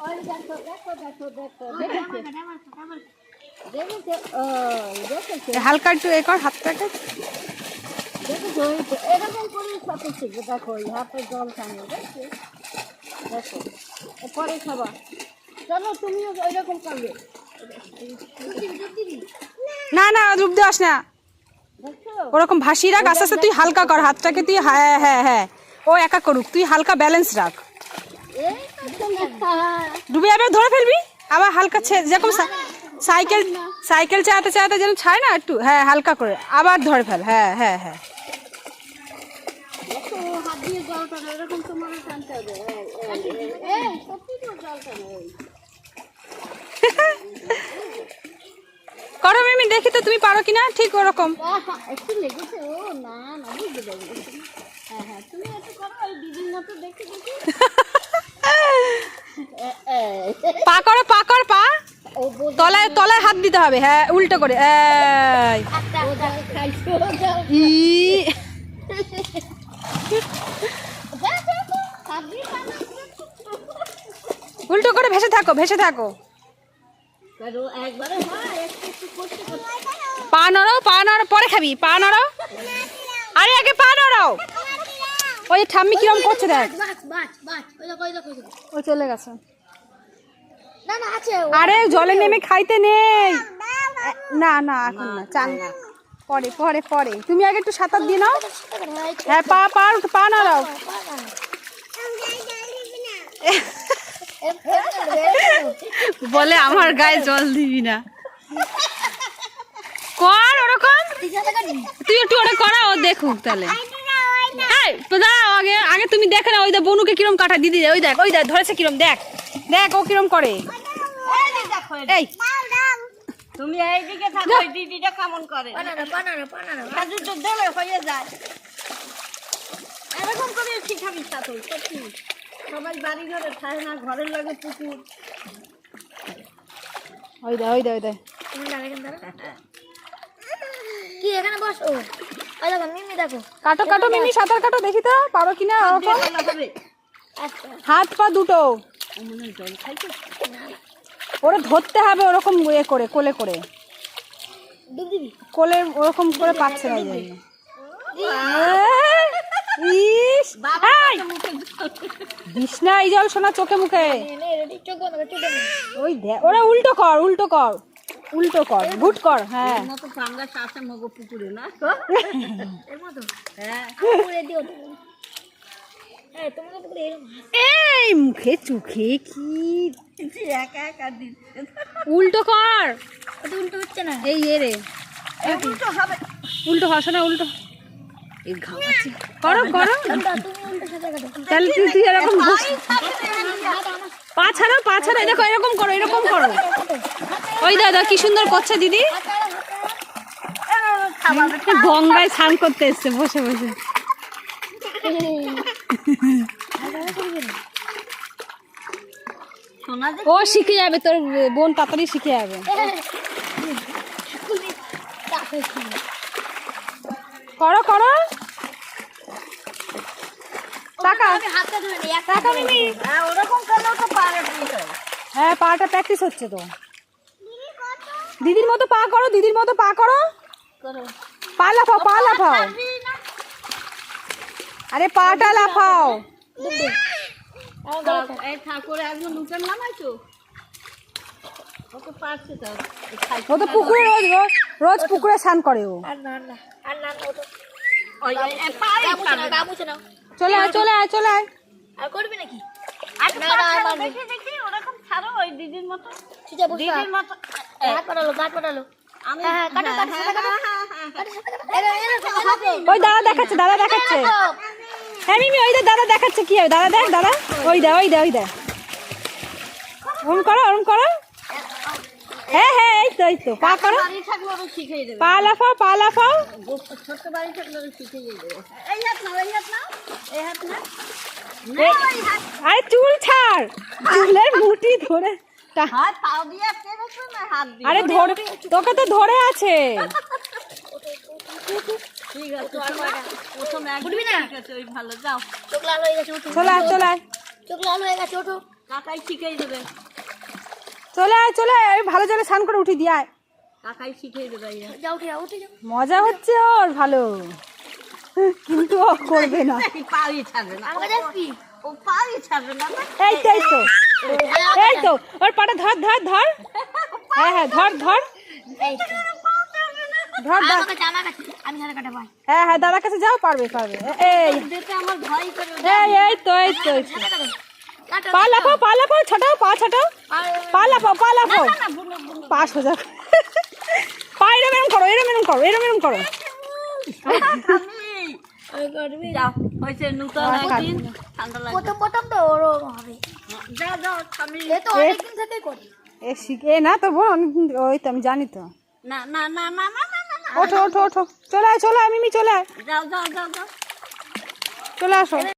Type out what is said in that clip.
ওই দেখো দেখো দেখো দেখো দেখেছে ও দেখেছে হালকা একটু এ কর হাতটাকে। দেখেছো এরকম করে সাথে শিখবে। দেখো ওই হাতে জল টানে দেখছো দেখো পরে খাবার। চলো তুমিও এরকম করবে। না না ডুব দেওয়াস না, দেখছো ওরকম ভাসিয়ে রাখ আস্তে আস্তে। তুই হালকা কর হাতটাকে, তুই হ্যাঁ হ্যাঁ হ্যাঁ ও একা করুক, তুই হালকা ব্যালেন্স রাখ। এই তো ডুবে যাবে ধরে ফেলবি আবার হালকা যেরকম সাইকেল সাইকেল চালাতে চালাতে যেন ছাড়ে না একটু, হ্যাঁ হালকা করে আবার ধরে ফেল। হ্যাঁ হ্যাঁ হ্যাঁ দেখো হাত দিয়ে জল টানে এরকম তোমার টানতে হবে। এই সত্যি তো জল টানে ওই করো মিমি, দেখি তো তুমি পারো কিনা ঠিক ওরকম। একটু লেগেছে। ও না না বুঝতে পারছি। হ্যাঁ হ্যাঁ তুমি একটু করো ওই দিদির মতো দেখে দেখি। পা করো পা কর পা, তলায় তলায় হাত দিতে হবে। হ্যাঁ উল্টো করে এই ই উল্টো করে ভেসে থাকো ভেসে থাকো। পা নড়ো পরে খাবি, পা নড়ো। আরে আগে পা নড়ো। ওই ঠাম্মি কিরম করছে দেখ, ও চলে গেছে। আরে জলে নেমে খাইতে নেই। না না এখন না, চান পরে পরে পরে। তুমি আগে একটু সাঁতার দিয়ে নাও। হ্যাঁ পা পা পা নাড়াও। বলে আমার গায়ে জল দিবি না, কর ওরকম। তুই একটু ওটা করা, ও দেখুক তাহলে। দাঁড়াও আগে আগে তুমি দেখে না। ওই দেখ বনুকে কিরম কাটা দিদি, ওই দেখ ধরেছে কিরম, দেখ দেখ ও কিরম করে। এই তুমি এইদিকে থাকো, দিদিটা কেমন করে খেজুর তো দেবে হয়ে যায়। এরকম করে শিখাবি সাথে সত্যি। সবাই বাড়ি ঘরে থাকে না, ঘরের লাগে পুকুর। ওই দে ওই দে ওই দে। কি এখানে বসো? ওই দেখো মিমি দেখো। কাটো কাটো মিমি, সাঁতার কাটো দেখি তো পারো কিনা। হাত পা দুটো ওরা ধরতে হবে ওরকম ইয়ে করে, কোলে করে। কোলে ওরকম করে পাচ্ছে না। দিস না এই জল শোনা চোখে মুখে। ওই দেখ ওরা উল্টো কর উল্টো কর উল্টো কর গুট কর। হ্যাঁ পুকুরে না এই মুখে চোখে কি একা একা দিচ্ছে। উল্টো কর। উল্টো হচ্ছে না। এই এ রে উল্টো হবে। উল্টো হাসো না উল্টো। এই ঘামাচ্ছে করো করো। তাহলে তুই এরকম পা ছাড়ো পা ছাড়ো। দেখো এরকম করো এরকম করো। ওই দাদা কি সুন্দর করছে দিদি, গঙ্গায় স্নান করতে এসছে বসে বসে। ও শিখে যাবে, তোর বোন তাড়াতাড়ি শিখে যাবে। করো করো টাকা টাকা মিমি। ওরকম করলেও তো পারে। হ্যাঁ পাটা প্র্যাকটিস হচ্ছে তো। দিদির মতো পা করো, দিদির মতো পা করো। পা লাফাও পা লাফাও। আরে পাটা লাফাও। এই ঠাকুর একজন লুকের নামাইছো ওকে পারছে তো। ও তো পুকুরে রোজ রোজ রোজ পুকুরে স্নান করে ও। চলে আয় চলে আয় চলে আয়। আর করবি নাকি? দেখি দেখি ওরকম ছাড়ো ওই দিদির মতো। দিদির মতো গাছ পাঠালো। ওই দাদা দেখাচ্ছে দাদা দেখাচ্ছে। হ্যাঁ মিমি ওই দাদা দেখাচ্ছে কি হবে। দাদা দেখ দাদা ওই দে ওই দে ওই দে। ওরম করো ওরম করো। হ্যাঁ হ্যাঁ এই তো পা করো। পা লাফাও পা লাফাও। ছোট্ট বাড়ি থাকলে শিখে যাবে। এই হাত নাও এই হাত নাও এই হাত না। আরে চুল ছাড়, চুলের মুঠি ধরে। আরে ধরে তোকে তো ধরে আছে। ঠিক আছে প্রথম এক ঠিক আছে ওই ভালো যাও। চোখ লাল হয়ে গেছে ওঠো। চলে আয় চলে আয়। চোখ লাল হয়ে গেছে ওঠো। কাকাই শিখিয়ে দেবে, চলে আয় চলে আয়, ওই ভালো জলে স্নান করে উঠি দিয়ে আয়। কাকাই শিখিয়ে দেবে। যাও উঠে যাও উঠে যাও। মজা হচ্ছে ওর ভালো, কিন্তু ও করবে না। পাওই ছাড়বে না, আমাকে দেখবি? ও পাওই ছাড়বে না। এই তো এই তো এই তো ওর পাটা ধর ধর ধর, হ্যাঁ হ্যাঁ ধর ধর এই তো। ধর ধর, আমার কাছে আমি সারা কাটা পাই। হ্যাঁ হ্যাঁ দাদার কাছে যাও, পারবে পারবে। এই দেখে আমার ভয় করে। এই তো এই তো এই তো। পা লাফাও পা লাফাও, ছাটাও পা ছাটাও, পা লাফাও পা লাফাও, পা সোজা করো। পা এরম এরম করো, এরম এরম করো, এরম এরম করো। যাও, হয়েছে নতুন একদিন ঠান্ডা লাগবে। প্রথম তো ওরকম হবে। যাও যাও স্বামী। এ তো অনেকদিন থেকেই করি। এ শিখে না তো বোন, অনেকদিন ওই তো আমি জানি তো। না না না না না না না, না। ওঠো ওঠো ওঠো, চলে আয় চলে আয় মিমি চলে আয়, যাও যাও যাও যাও। চলে আসো।